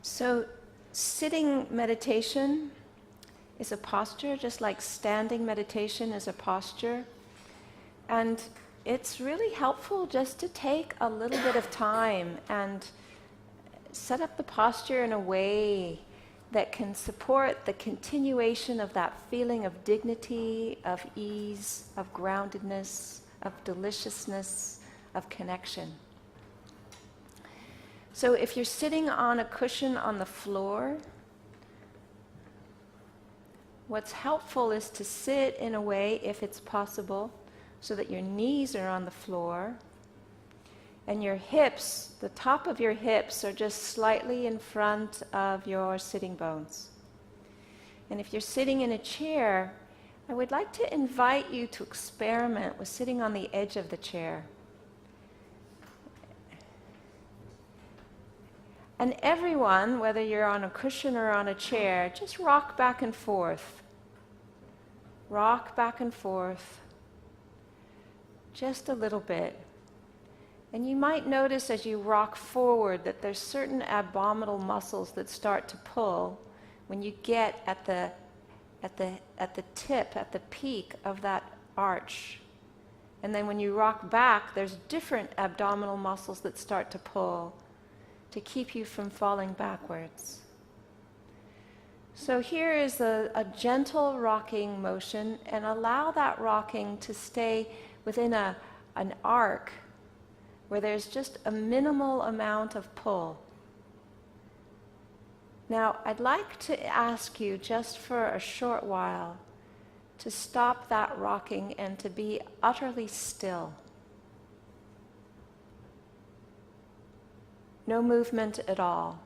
So sitting meditation is a posture, just like standing meditation is a posture. And it's really helpful just to take a little bit of time and set up the posture in a way that can support the continuation of that feeling of dignity, of ease, of groundedness, of deliciousness, of connection. So if you're sitting on a cushion on the floor, what's helpful is to sit in a way, if it's possible, so that your knees are on the floor and your hips, the top of your hips, are just slightly in front of your sitting bones. And if you're sitting in a chair, I would like to invite you to experiment with sitting on the edge of the chair. And everyone, whether you're on a cushion or on a chair, just rock back and forth. Rock back and forth. Just a little bit. And you might notice as you rock forward that there's certain abdominal muscles that start to pull when you get at the tip, at the peak of that arch. And then when you rock back, there's different abdominal muscles that start to pull to keep you from falling backwards. So here is a gentle rocking motion, and allow that rocking to stay within an arc where there's just a minimal amount of pull. Now, I'd like to ask you just for a short while to stop that rocking and to be utterly still. No movement at all.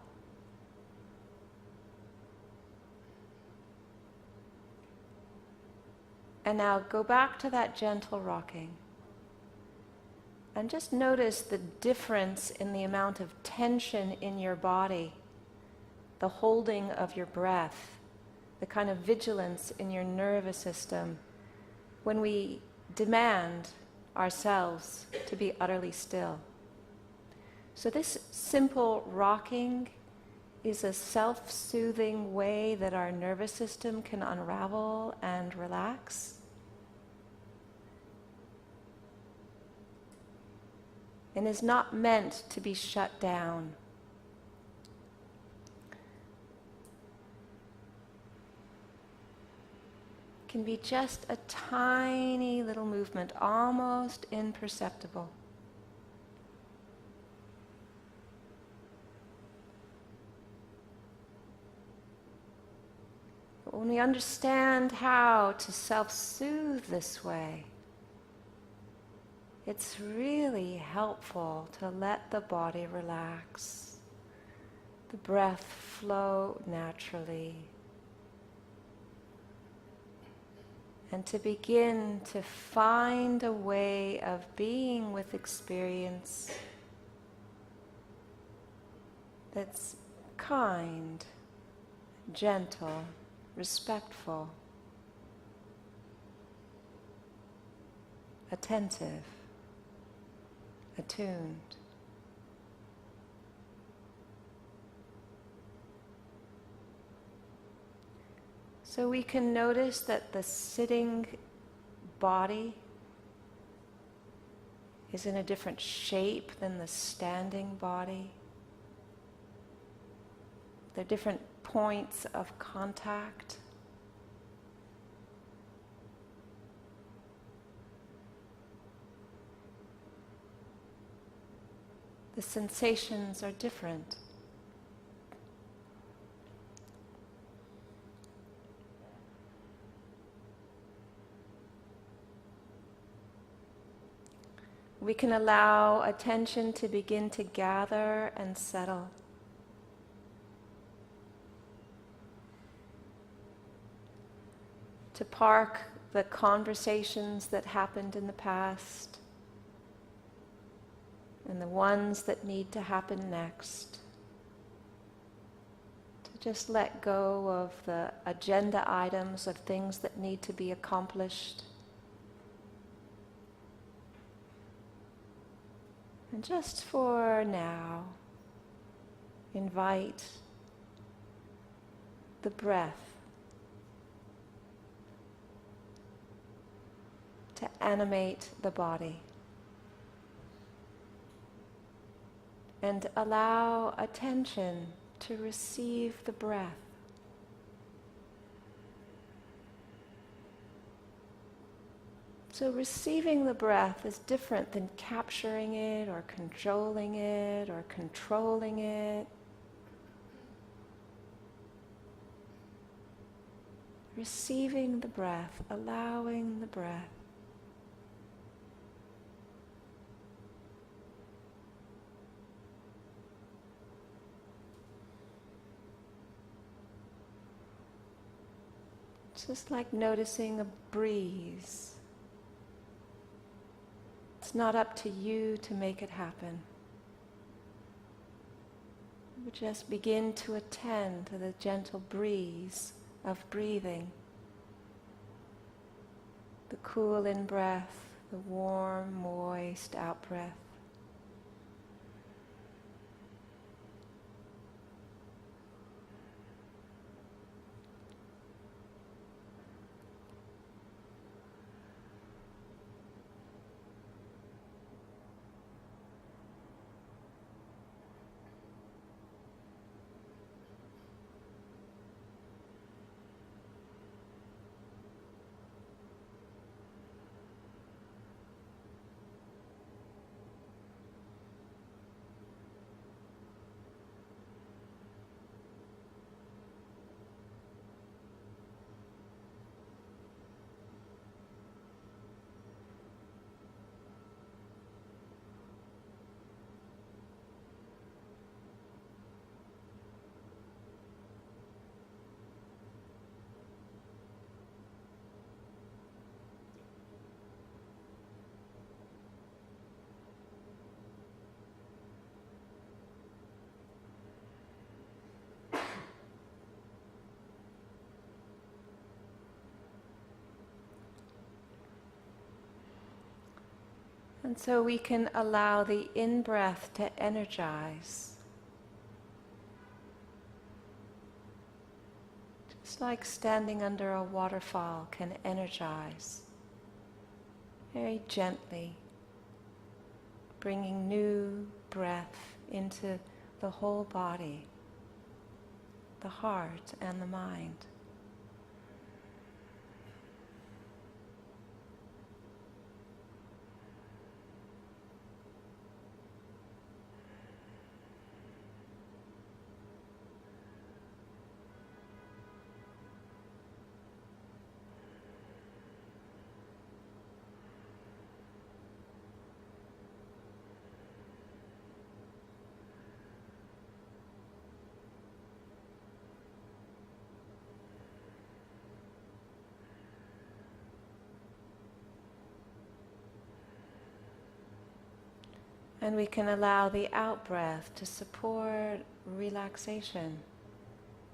And now go back to that gentle rocking. And just notice the difference in the amount of tension in your body, the holding of your breath, the kind of vigilance in your nervous system when we demand ourselves to be utterly still. So this simple rocking is a self-soothing way that our nervous system can unravel and relax. And is not meant to be shut down. It can be just a tiny little movement, almost imperceptible. But when we understand how to self-soothe this way, it's really helpful to let the body relax, the breath flow naturally, and to begin to find a way of being with experience that's kind, gentle, respectful, attentive, attuned. So we can notice that the sitting body is in a different shape than the standing body. There are different points of contact. The sensations are different. We can allow attention to begin to gather and settle. To park the conversations that happened in the past and the ones that need to happen next. To just let go of the agenda items of things that need to be accomplished. And just for now, invite the breath to animate the body. And allow attention to receive the breath. So receiving the breath is different than capturing it or controlling it or controlling it. Receiving the breath, allowing the breath. It's just like noticing a breeze. It's not up to you to make it happen. You just begin to attend to the gentle breeze of breathing. The cool in-breath, the warm, moist out-breath. And so we can allow the in-breath to energize. Just like standing under a waterfall can energize. Very gently, bringing new breath into the whole body, the heart and the mind. And we can allow the out-breath to support relaxation,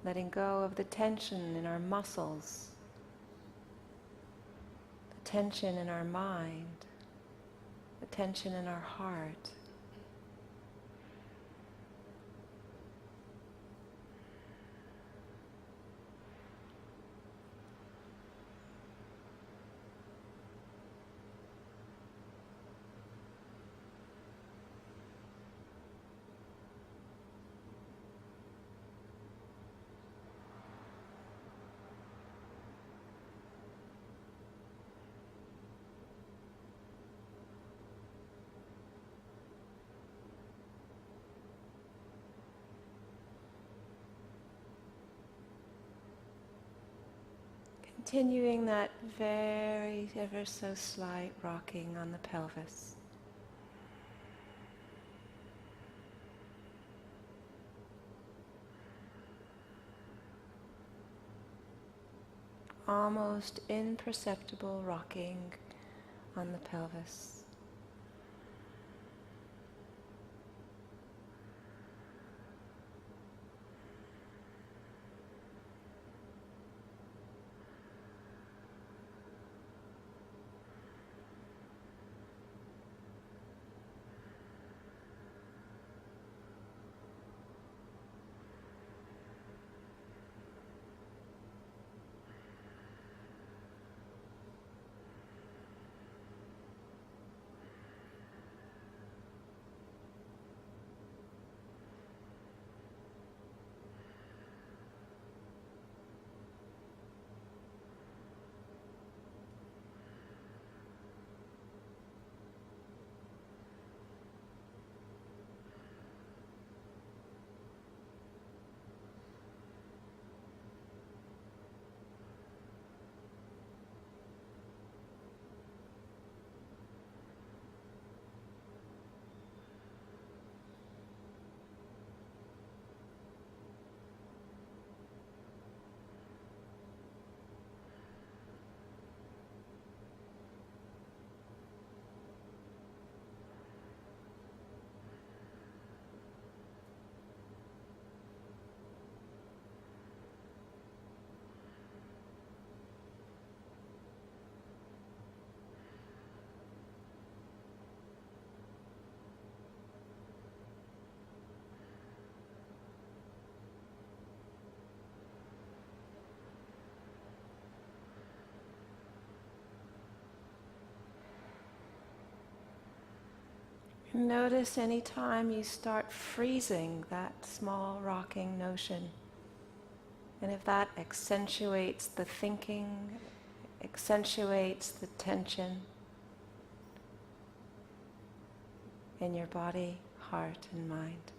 letting go of the tension in our muscles, the tension in our mind, the tension in our heart. Continuing that very, ever so slight rocking on the pelvis. Almost imperceptible rocking on the pelvis. Notice any time you start freezing that small rocking notion. And if that accentuates the thinking, accentuates the tension in your body, heart, and mind.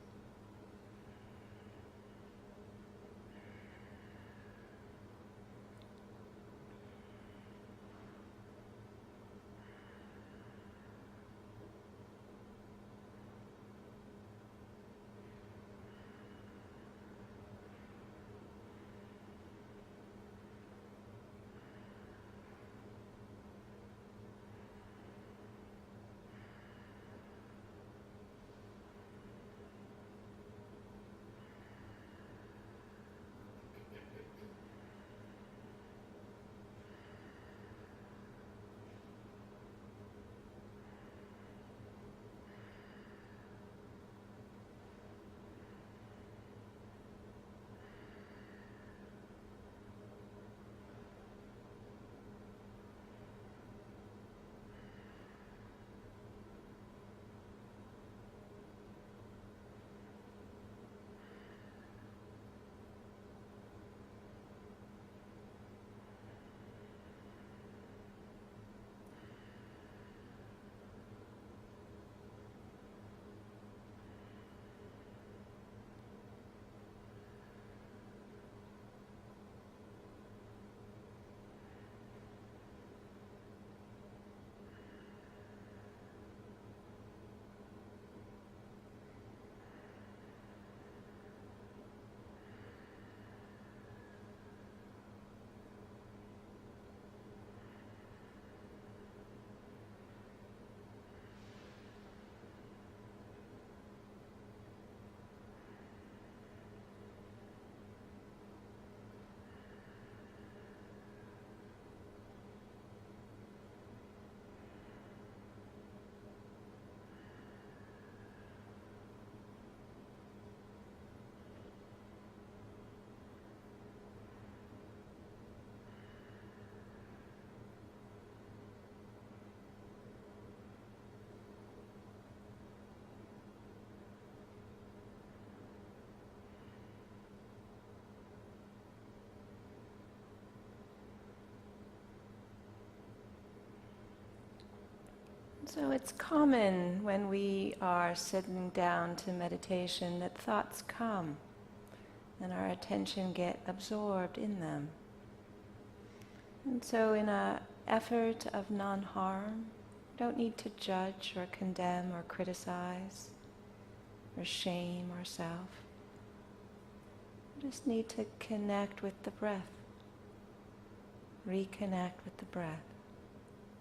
So it's common when we are sitting down to meditation that thoughts come and our attention get absorbed in them. And so in an effort of non-harm, don't need to judge or condemn or criticize or shame ourselves. We just need to connect with the breath. Reconnect with the breath.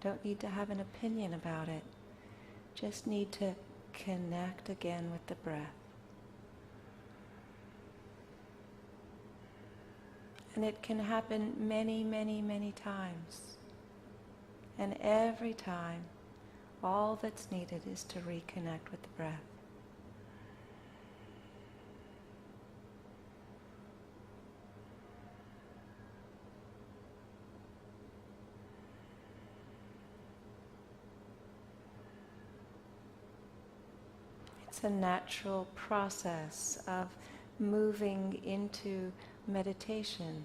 Don't need to have an opinion about it. Just need to connect again with the breath. And it can happen many, many, many times. And every time, all that's needed is to reconnect with the breath. It's a natural process of moving into meditation.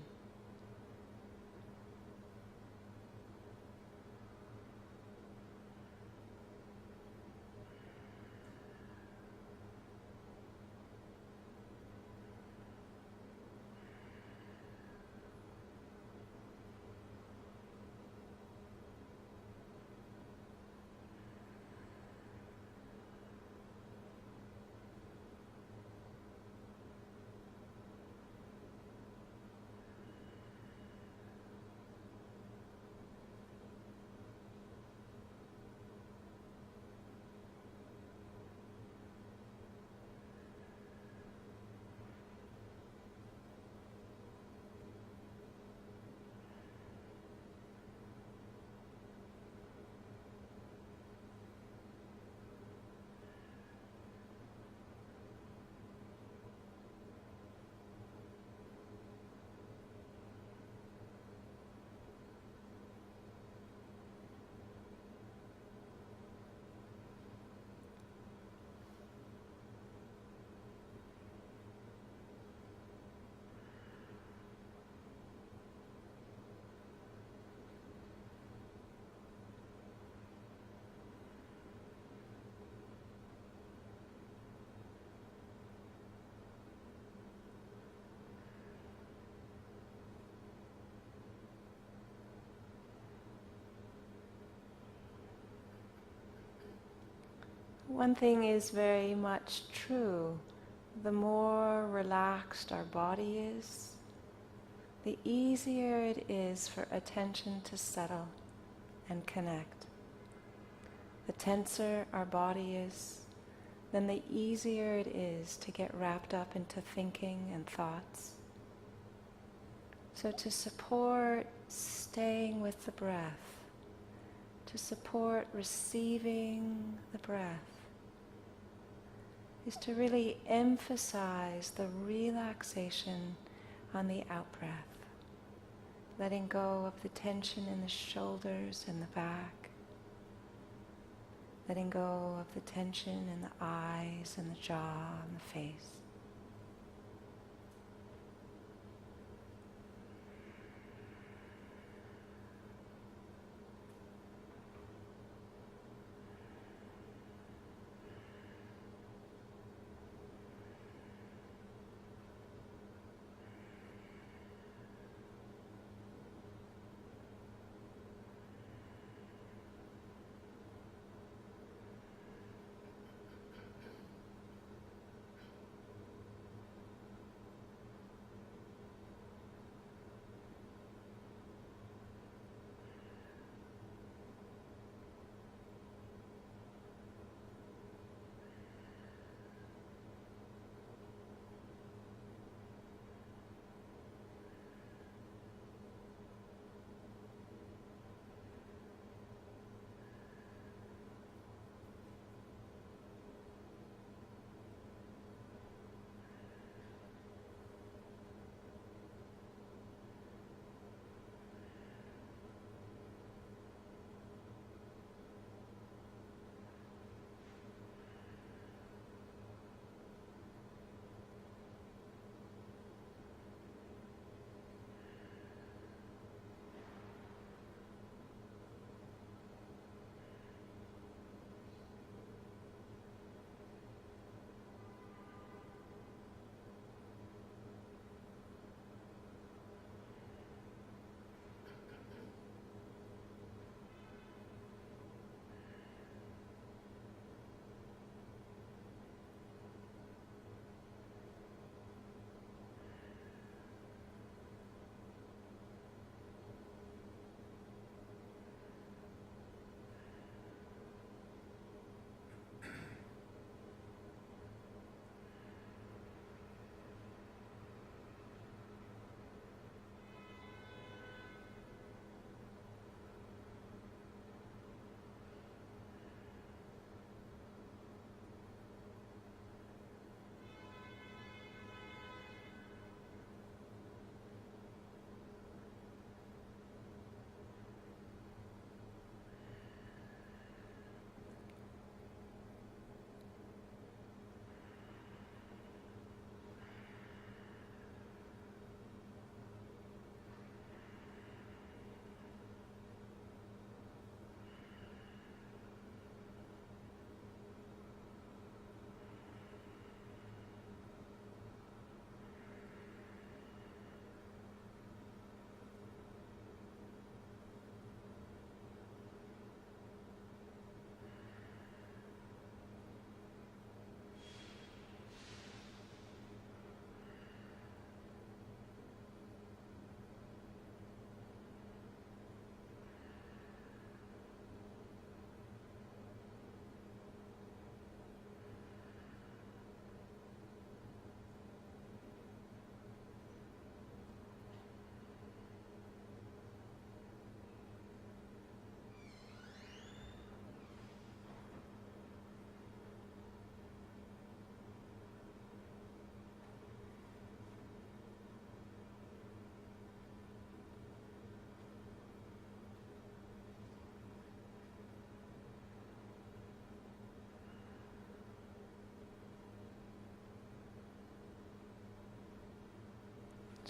One thing is very much true. The more relaxed our body is, the easier it is for attention to settle and connect. The tenser our body is, then the easier it is to get wrapped up into thinking and thoughts. So to support staying with the breath, to support receiving the breath, is to really emphasize the relaxation on the out-breath, letting go of the tension in the shoulders and the back, letting go of the tension in the eyes and the jaw and the face.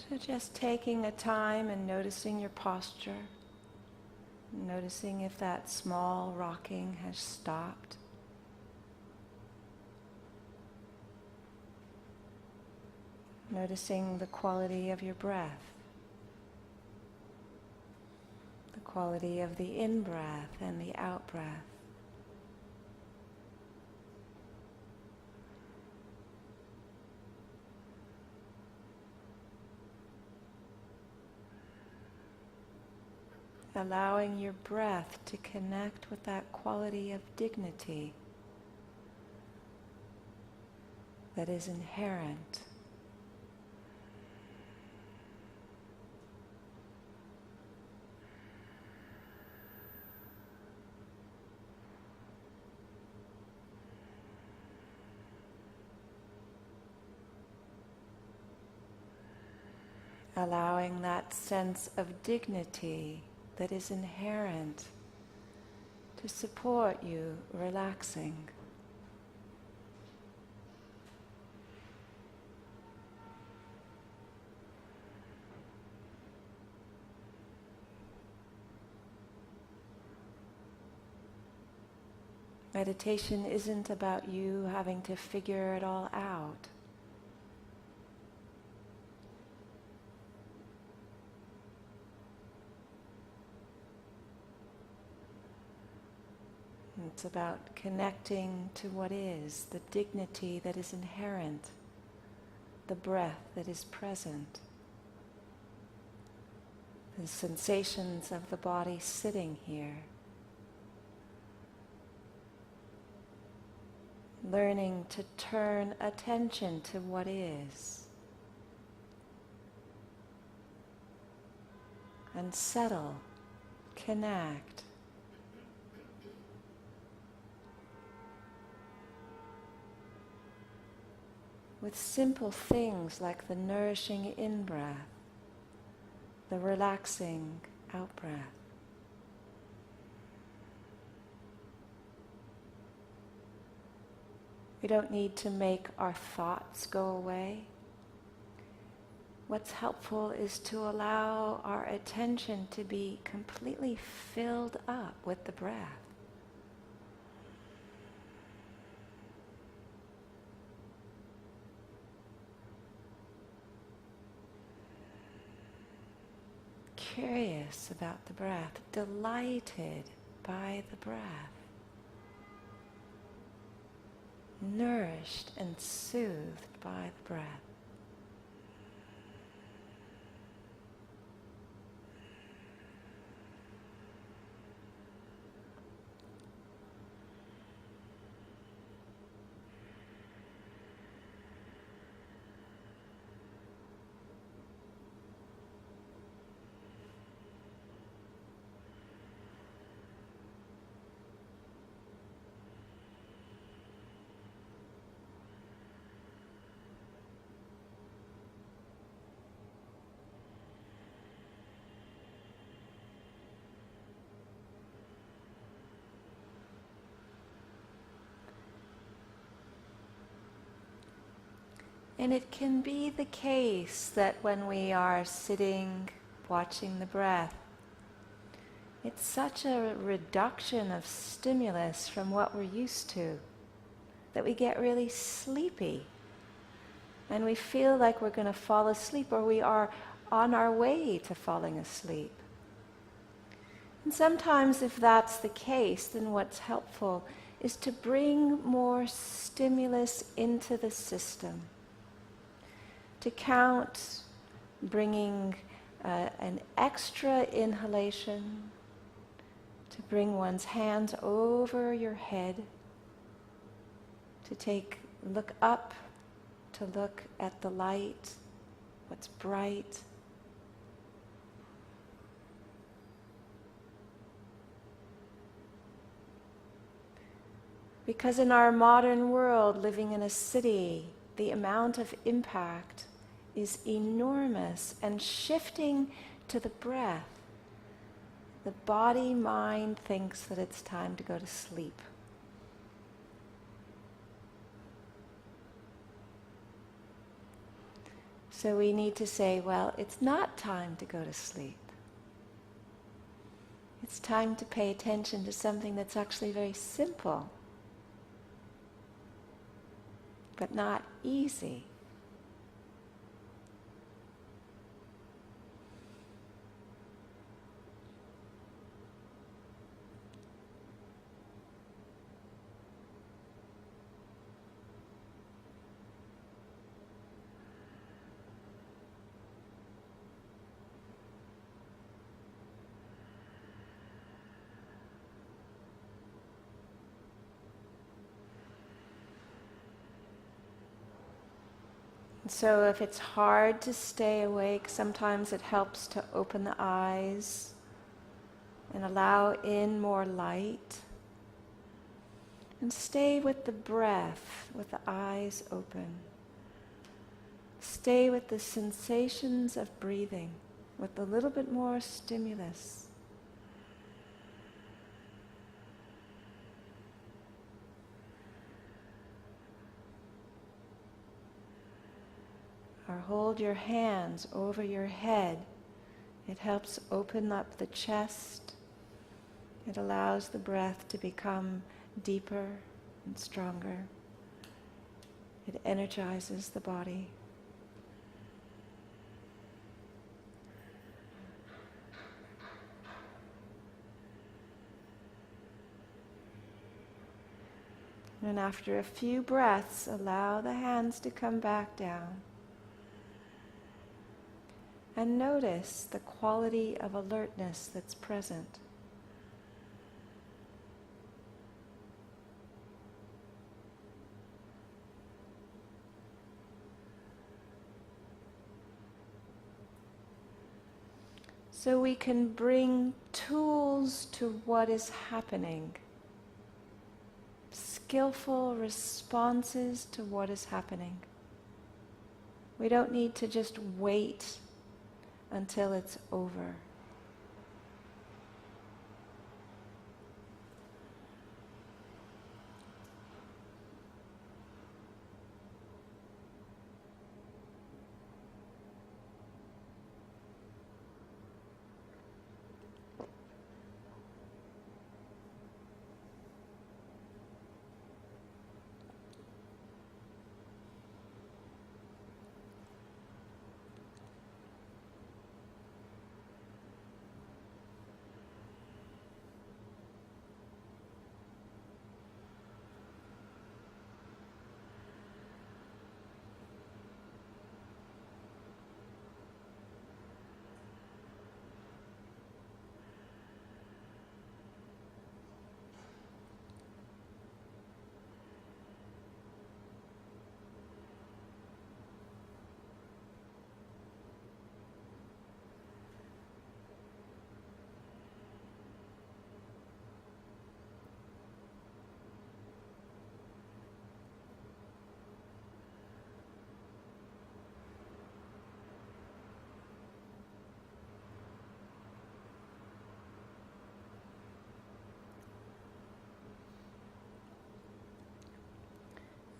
So just taking a time and noticing your posture, noticing if that small rocking has stopped. Noticing the quality of your breath, the quality of the in-breath and the out-breath. allowing your breath to connect with that quality of dignity that is inherent. Allowing that sense of dignity that is inherent to support you relaxing. Meditation isn't about you having to figure it all out. It's about connecting to what is, the dignity that is inherent, the breath that is present, the sensations of the body sitting here. Learning to turn attention to what is and settle, connect. With simple things like the nourishing in-breath, the relaxing out-breath. We don't need to make our thoughts go away. What's helpful is to allow our attention to be completely filled up with the breath. Curious about the breath, delighted by the breath, nourished and soothed by the breath. And it can be the case that when we are sitting, watching the breath, it's such a reduction of stimulus from what we're used to that we get really sleepy. And we feel like we're going to fall asleep, or we are on our way to falling asleep. And sometimes if that's the case, then what's helpful is to bring more stimulus into the system. To count, bringing an extra inhalation, to bring one's hands over your head, to look up, to look at the light, what's bright. Because in our modern world, living in a city, the amount of impact is enormous, and shifting to the breath, the body-mind thinks that it's time to go to sleep. So we need to say, well, it's not time to go to sleep. It's time to pay attention to something that's actually very simple, but not easy. So if it's hard to stay awake, sometimes it helps to open the eyes and allow in more light. And stay with the breath, with the eyes open. Stay with the sensations of breathing, with a little bit more stimulus. Or hold your hands over your head. It helps open up the chest. It allows the breath to become deeper and stronger. It energizes the body. And after a few breaths, allow the hands to come back down. And notice the quality of alertness that's present. So we can bring tools to what is happening. Skillful responses to what is happening. We don't need to just wait until it's over.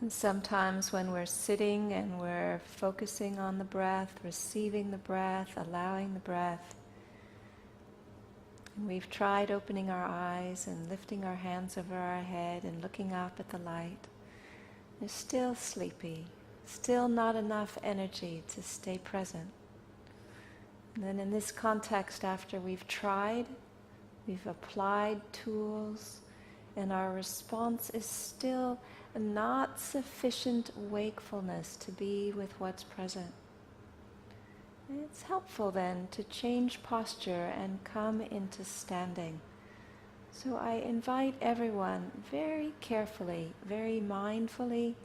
And sometimes when we're sitting and we're focusing on the breath, receiving the breath, allowing the breath, and we've tried opening our eyes and lifting our hands over our head and looking up at the light, we're still sleepy, still not enough energy to stay present. And then in this context, after we've tried, we've applied tools, and our response is still not sufficient wakefulness to be with what's present. It's helpful then to change posture and come into standing. So I invite everyone very carefully, very mindfully,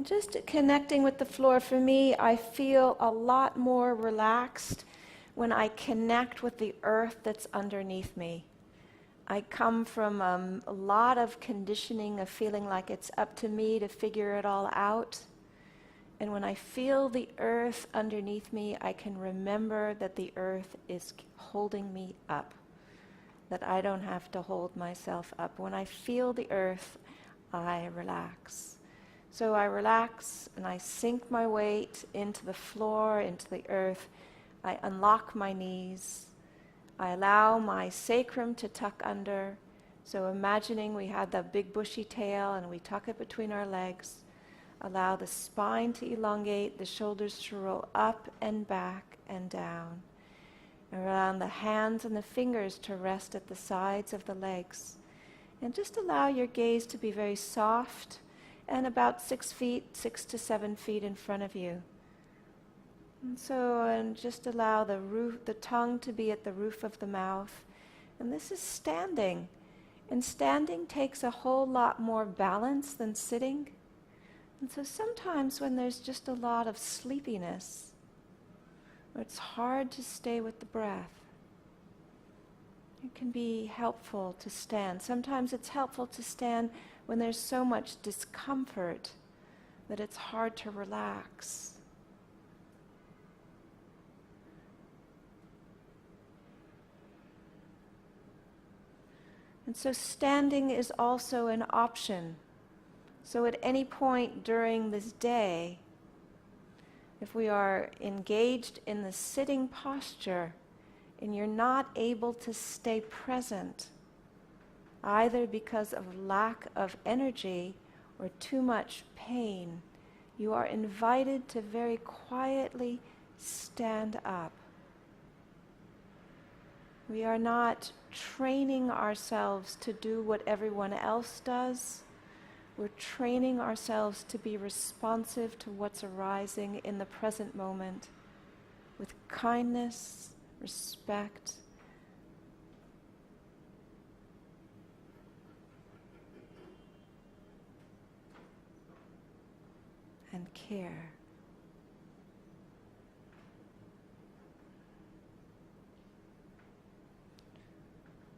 and just connecting with the floor. For me, I feel a lot more relaxed when I connect with the earth that's underneath me. I come from a lot of conditioning of feeling like it's up to me to figure it all out. And when I feel the earth underneath me, I can remember that the earth is holding me up, that I don't have to hold myself up. When I feel the earth, I relax. So I relax and I sink my weight into the floor, into the earth. I unlock my knees. I allow my sacrum to tuck under. So imagining we had that big bushy tail and we tuck it between our legs. Allow the spine to elongate, the shoulders to roll up and back and down. And allow the hands and the fingers to rest at the sides of the legs. And just allow your gaze to be very soft and about 6 to 7 feet in front of you. And just allow the tongue to be at the roof of the mouth. And this is standing. And standing takes a whole lot more balance than sitting. And so sometimes when there's just a lot of sleepiness, or it's hard to stay with the breath, it can be helpful to stand. Sometimes it's helpful to stand when there's so much discomfort that it's hard to relax. And so standing is also an option. So at any point during this day, if we are engaged in the sitting posture and you're not able to stay present, either because of lack of energy or too much pain, you are invited to very quietly stand up. We are not training ourselves to do what everyone else does. We're training ourselves to be responsive to what's arising in the present moment with kindness, respect, and care.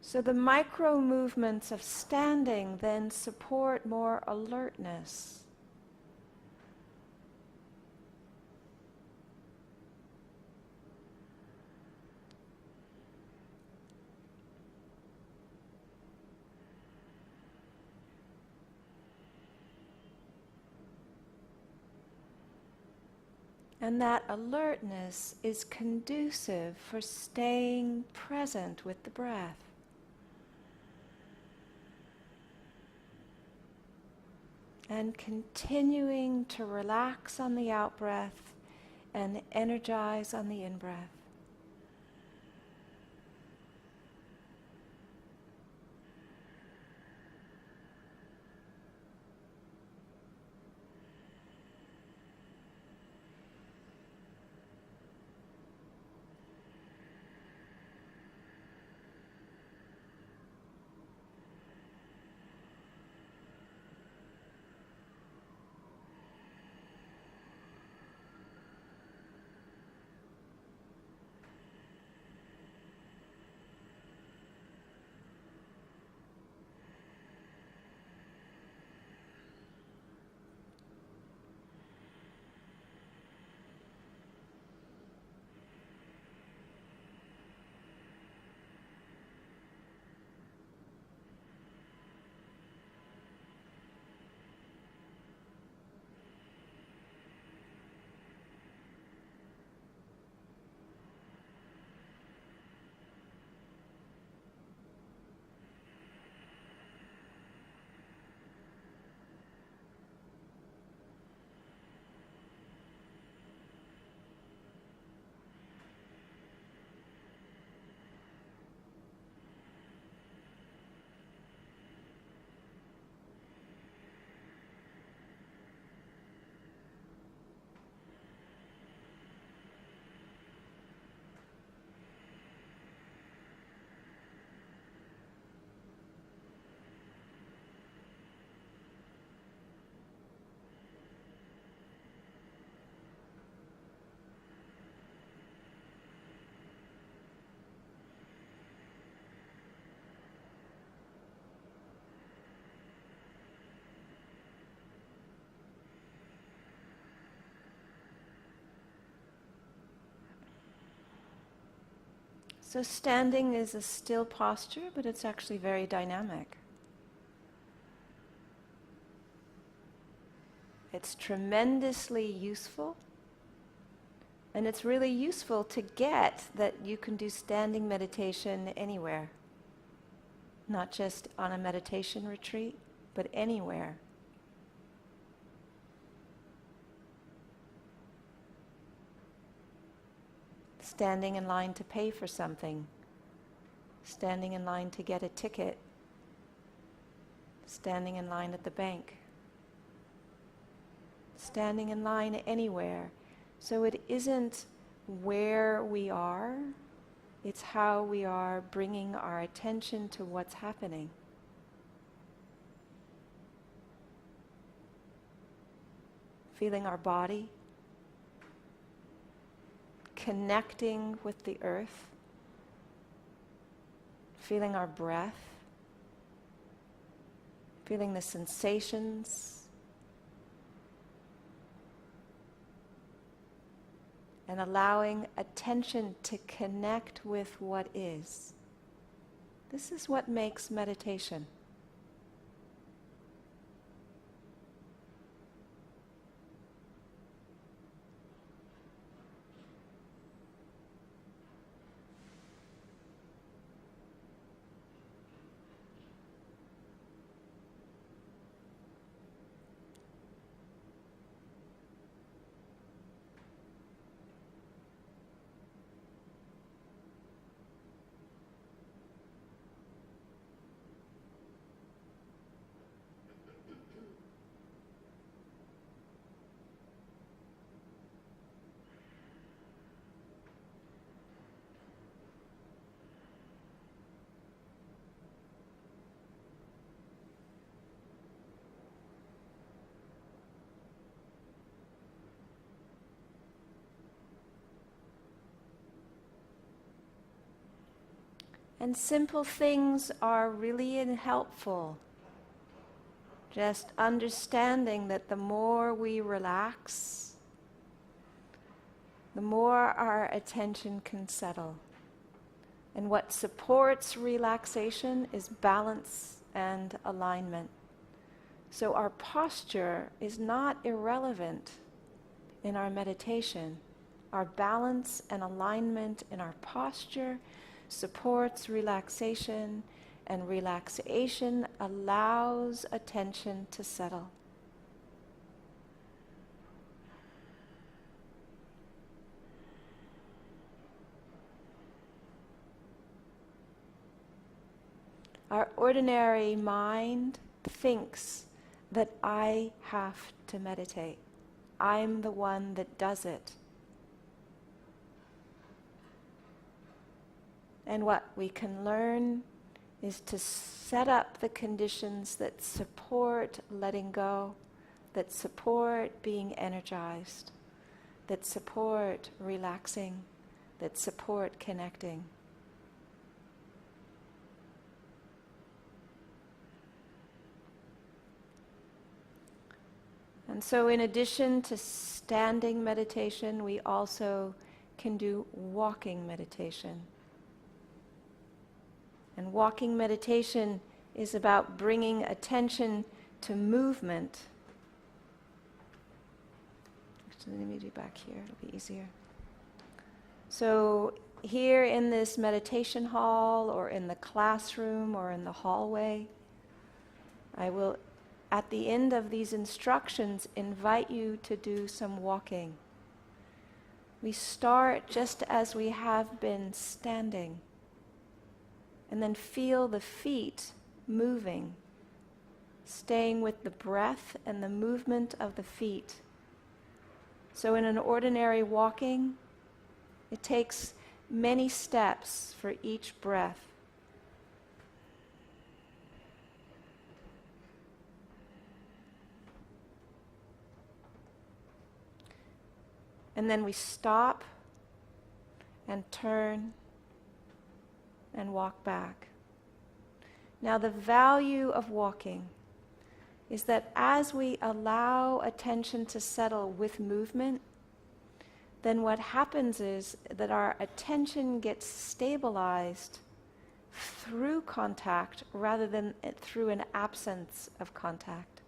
So the micro movements of standing then support more alertness. And that alertness is conducive for staying present with the breath. And continuing to relax on the out-breath and energize on the in-breath. So standing is a still posture, but it's actually very dynamic. It's tremendously useful, and it's really useful to get that you can do standing meditation anywhere. Not just on a meditation retreat, but anywhere. Standing in line to pay for something, standing in line to get a ticket, standing in line at the bank, standing in line anywhere. So it isn't where we are, it's how we are bringing our attention to what's happening. Feeling our body, connecting with the earth, feeling our breath, feeling the sensations, and allowing attention to connect with what is. This is what makes meditation. And simple things are really helpful. Just understanding that the more we relax, the more our attention can settle. And what supports relaxation is balance and alignment. So our posture is not irrelevant in our meditation. Our balance and alignment in our posture supports relaxation, and relaxation allows attention to settle. Our ordinary mind thinks that I have to meditate. I'm the one that does it. And what we can learn is to set up the conditions that support letting go, that support being energized, that support relaxing, that support connecting. And so in addition to standing meditation, we also can do walking meditation. And walking meditation is about bringing attention to movement. Actually, let me do back here, it'll be easier. So here in this meditation hall, or in the classroom, or in the hallway, I will, at the end of these instructions, invite you to do some walking. We start just as we have been standing. And then feel the feet moving, staying with the breath and the movement of the feet. So in an ordinary walking, it takes many steps for each breath. And then we stop and turn and walk back. Now the value of walking is that as we allow attention to settle with movement, then what happens is that our attention gets stabilized through contact rather than through an absence of contact.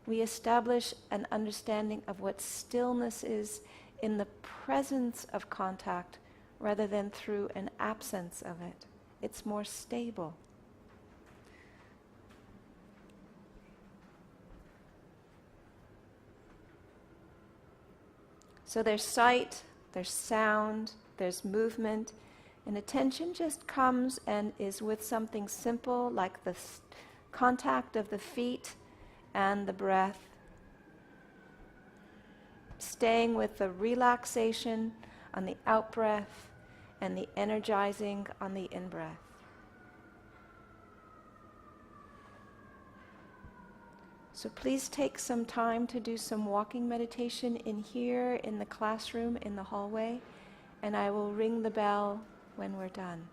We establish an understanding of what stillness is in the presence of contact rather than through an absence of it. It's more stable. So there's sight, there's sound, there's movement, and attention just comes and is with something simple like the contact of the feet and the breath. Staying with the relaxation on the out-breath and the energizing on the in-breath. So please take some time to do some walking meditation in here, in the classroom, in the hallway, and I will ring the bell when we're done.